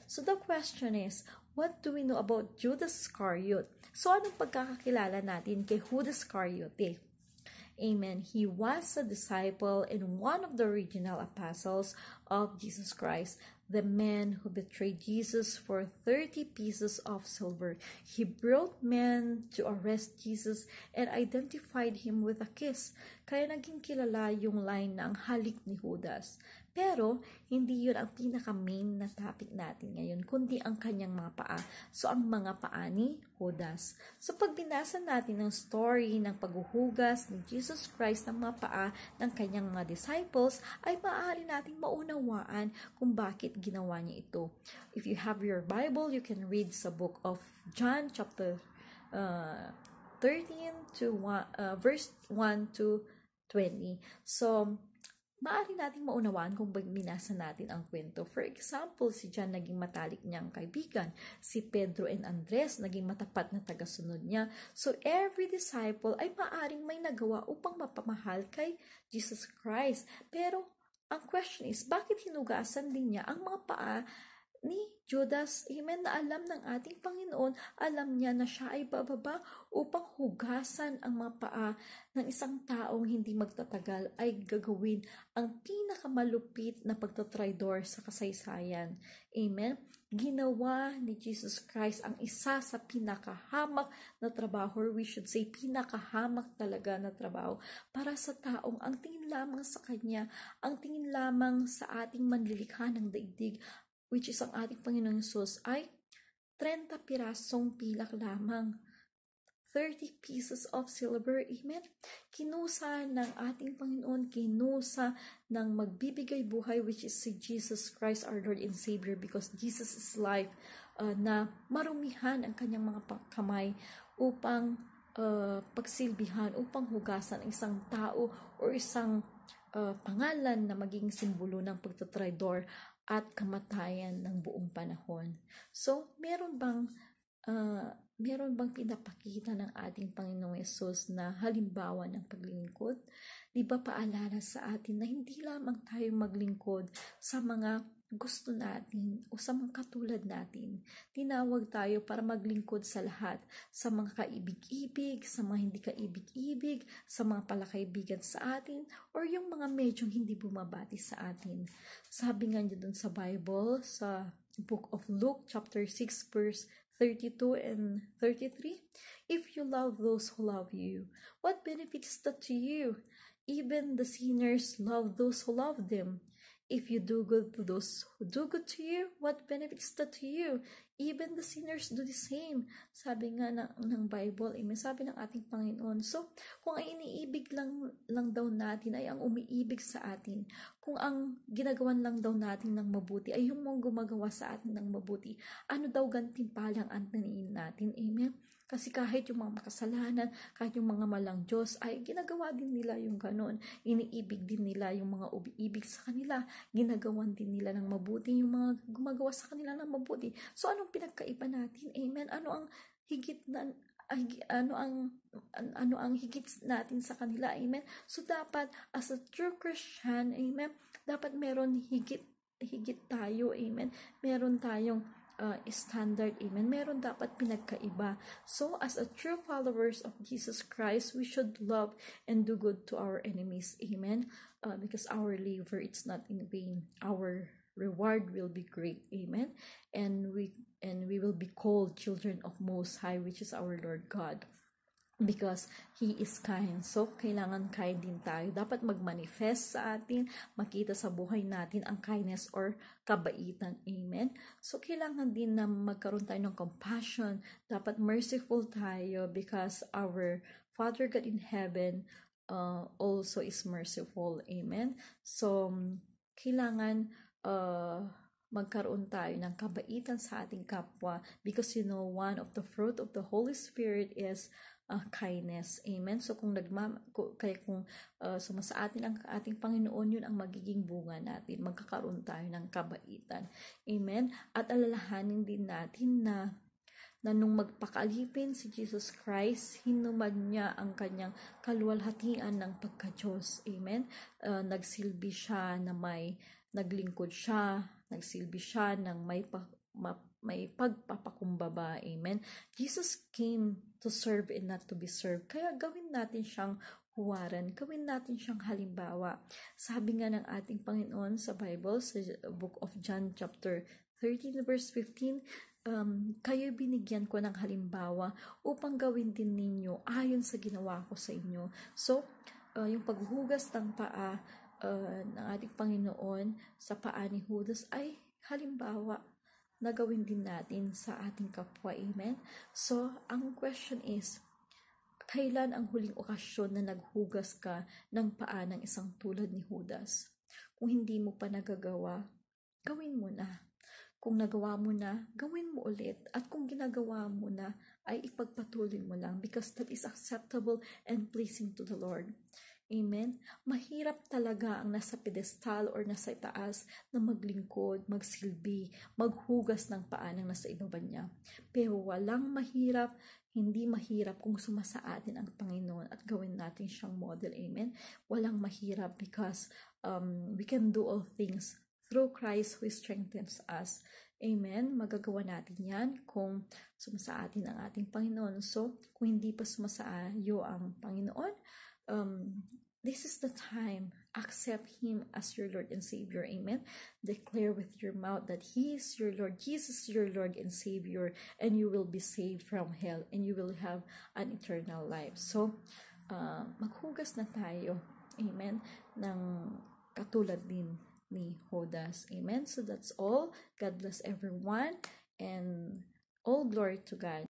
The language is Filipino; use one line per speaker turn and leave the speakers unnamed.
So the question is, what do we know about Judas Iscariot? So anong pagkakakilala natin kay Judas Iscariot? Amen. He was a disciple and one of the original apostles of Jesus Christ, the man who betrayed Jesus for 30 pieces of silver. He brought men to arrest Jesus and identified him with a kiss. Kaya naging kilala yung line na ang halik ni Judas. Pero, hindi yun ang pinaka-main na topic natin ngayon, kundi ang kanyang mga paa. So, ang mga paa ni Judas. So, pag binasa natin ang story ng paghuhugas ni Jesus Christ ng mga paa ng kanyang mga disciples, ay maaari nating maunawaan kung bakit ginawa niya ito. If you have your Bible, you can read sa book of John chapter 13 to verse 1 to 20. So, maaari nating maunawaan kung binasa natin ang kwento. For example, si John naging matalik niyang kaibigan. Si Pedro and Andres naging matapat na tagasunod niya. So, every disciple ay maaring may nagawa upang mapamahal kay Jesus Christ. Pero, ang question is, bakit hinugasan din niya ang mga paa ni Judas? Amen, na alam ng ating Panginoon, alam niya na siya ay bababa upang hugasan ang mga paa ng isang taong hindi magtatagal ay gagawin ang pinakamalupit na pagtatraidor sa kasaysayan. Amen. Ginawa ni Jesus Christ ang isa sa pinakahamak na trabaho, or we should say pinakahamak talaga na trabaho para sa taong ang tingin lamang sa Kanya, ang tingin lamang sa ating manlilikha ng daigdig, which is ang ating Panginoong Hesus, ay 30 pirasong pilak lamang. 30 pieces of silver. Amen. Kinusa ng ating Panginoon, kinusa ng magbibigay buhay, which is si Jesus Christ, our Lord and Savior, because Jesus is life, na marumihan ang kanyang mga kamay upang pagsilbihan, upang hugasan ang isang tao o isang pangalan na maging simbolo ng pagtatraidor at kamatayan ng buong panahon. So, meron bang pinapakita ng ating Panginoong Hesus na halimbawa ng paglilingkod? Di ba paalala sa atin na hindi lamang tayo maglingkod sa mga gusto natin o sa mga katulad natin. Tinawag tayo para maglingkod sa lahat, sa mga kaibig-ibig, sa mga hindi kaibig-ibig, sa mga palakaibigan sa atin, or yung mga medyong hindi bumabati sa atin. Sabi nga niyo dun sa Bible, sa book of Luke, chapter 6, verse 32 and 33, if you love those who love you, what benefit is that to you? Even the sinners love those who love them. If you do good to those who do good to you, what benefit is that to you? Even the sinners do the same. Sabi nga ng Bible, sabi ng ating Panginoon. So, kung ang iniibig lang daw natin ay ang umiibig sa atin, kung ang ginagawan lang daw natin ng mabuti ay yung mong gumagawa sa atin ng mabuti, ano daw gantimpalang antaniin natin? Amen? Kasi kahit yung mga makasalanan, kahit yung mga malang Diyos, ay ginagawa din nila yung ganon. Iniibig din nila yung mga umiibig sa kanila. Ginagawan din nila ng mabuti yung mga gumagawa sa kanila ng mabuti. So, anong pinagkaiba natin? Amen? Ano ang higit na ano ang higit natin sa kanila? Amen? So, dapat as a true Christian, amen, dapat meron higit tayo. Amen? Meron tayong standard, amen. Meron dapat pinagkaiba. So, as a true followers of Jesus Christ, we should love and do good to our enemies, amen. Because our labor, it's not in vain. Our reward will be great, amen. And we will be called children of Most High, which is our Lord God, because He is kind. So, kailangan kind din tayo. Dapat mag-manifest sa atin, makita sa buhay natin ang kindness or kabaitan. Amen? So, kailangan din na magkaroon tayo ng compassion. Dapat merciful tayo because our Father God in heaven also is merciful. Amen? So, kailangan magkaroon tayo ng kabaitan sa ating kapwa, because one of the fruit of the Holy Spirit is kindness. Amen? So kung sumasa atin ang ating Panginoon, yun ang magiging bunga natin. Magkakaroon tayo ng kabaitan. Amen? At alalahanin din natin na nung magpakalipin si Jesus Christ, hinumad niya ang kanyang kaluwalhatian ng pagka-Diyos. Amen? Nagsilbi siya na naglingkod siya, nagsilbi siya ng may may pagpapakumbaba. Amen. Jesus came to serve and not to be served. Kaya gawin natin siyang huwaran, gawin natin siyang halimbawa. Sabi nga ng ating Panginoon sa Bible, sa Book of John chapter 13 verse 15, kayo binigyan ko ng halimbawa upang gawin din ninyo ayon sa ginawa ko sa inyo. So, yung paghugas ng paa ng ating Panginoon sa paa ni Judas ay halimbawa na gawin din natin sa ating kapwa. Amen? So, ang question is, kailan ang huling okasyon na naghugas ka ng paa ng isang tulad ni Judas? Kung hindi mo pa nagagawa, gawin mo na. Kung nagawa mo na, gawin mo ulit. At kung ginagawa mo na, ay ipagpatuloy mo lang because that is acceptable and pleasing to the Lord. Amen? Mahirap talaga ang nasa pedestal or nasa itaas na maglingkod, magsilbi, maghugas ng paa ng nasa ibaba niya. Pero walang mahirap, hindi mahirap kung sumasa atin ang Panginoon at gawin natin siyang model. Amen? Walang mahirap because we can do all things through Christ who strengthens us. Amen? Magagawa natin yan kung sumasa atin ang ating Panginoon. So, kung hindi pa sumasaayo ang Panginoon, this is the time. Accept Him as your Lord and Savior. Amen. Declare with your mouth that He is your Lord. Jesus is your Lord and Savior, and you will be saved from hell, and you will have an eternal life. So, maghugas na tayo. Amen. Ng katulad din ni Judas. Amen. So that's all. God bless everyone, and all glory to God.